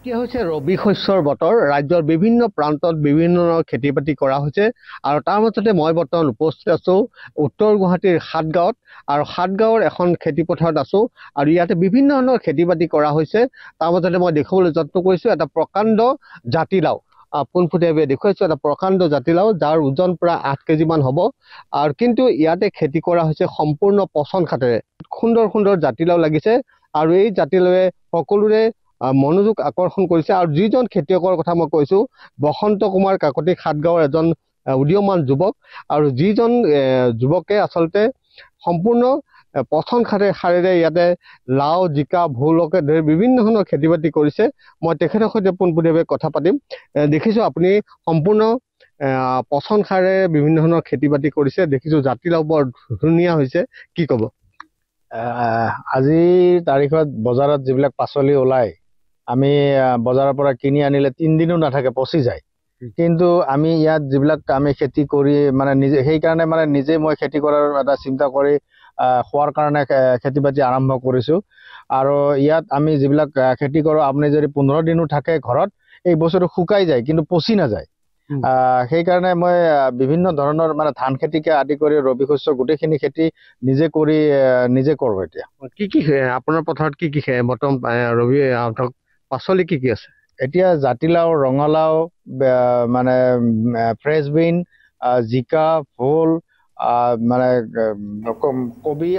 কি হৈছে ৰবি শস্যৰ বতৰ ৰাজ্যৰ বিভিন্ন প্ৰান্তত বিভিন্ন ধৰণৰ খেতি বাতি কৰা হৈছে আৰু তাৰ মাজতে মই বৰ্তমান উপস্থিত আছো উত্তৰ গুৱাহাটীৰ সাতগাঁৱত আৰু সাতগাঁৱৰ এখন খেতি পথাৰত আছো আৰু ইয়াতে বিভিন্ন ধৰণৰ খেতি বাতি কৰা হৈছে তাৰ মাজতে মই দেখাবলৈ যত্ন কৰিছো এটা প্ৰকাণ্ড জাতিলাও পোনপটীয়াভাৱে দেখুৱাইছো এটা প্ৰকাণ্ড জাতিলাও যাৰ ওজন প্ৰায় 8 কেজি মান হ'ব আৰু কিন্তু ইয়াতে খেতি কৰা হৈছে সম্পূৰ্ণ পচন খাতেৰে সুন্দৰ সুন্দৰ জাতিলাও লাগিছে আৰু এই জাতিলাওৱে সকলোৰে মনোযোগ আকৰ্ষণ কৰিছে আৰু যিজন খেতিয়কৰ কথা মই কৈছো বসন্ত কুমাৰ কাকতি সাতগাঁৱৰ এজন উদীয়মান যুৱক আৰু যিজন যুৱকে আচলতে সম্পূৰ্ণ পচন সাৰেৰে ইয়াতে লাও জিকা ভোলকে ধৰি বিভিন্ন ধৰণৰ খেতি বাতি কৰিছে মই তেখেতৰ সৈতে পোনপটীয়াভাৱে কথা পাতিম দেখিছো আপুনি সম্পূৰ্ণ পচন সাৰেৰে বিভিন্ন ধৰণৰ খেতি বাতি কৰিছে দেখিছো জাতিলাও বৰ ধুনীয়া হৈছে কি ক'ব আজিৰ তাৰিখত বজাৰত যিবিলাক পাচলি ওলায় আমি বজাৰৰ পৰা কিনি আনিলে 3 দিনো নাথাকে পচি যায় কিন্তু আমি ইয়াত যিবিলাক আমি খেতি কৰি মানে নিজে সেইকাৰণে মানে নিজে মই খেতি কৰাৰ এটা চিন্তা কৰি খোৱাৰ কাৰণে খেতি বাতি আৰম্ভ কৰিছো আৰু ইয়াত আমি যিবিলাক খেতি কৰোঁ আপুনি যদি 15 দিনো থাকে ঘৰত এই বস্তুটো শুকাই যায় কিন্তু পচি নাযায় সেইকাৰণে মই বিভিন্ন ধৰণৰ মানে ধান খেতিকে আদি কৰি ৰবি শস্য গোটেইখিনি খেতি নিজে কৰি নিজে কৰোঁ এতিয়া কি আপোনাৰ পথাৰত কি বৰ্তমান ৰবি পাচলি কি আছে এতিয়া জাতিলাও ৰঙালাও মানে ফ্ৰেঞ্চ বিন জিকা ভোল মানে কবি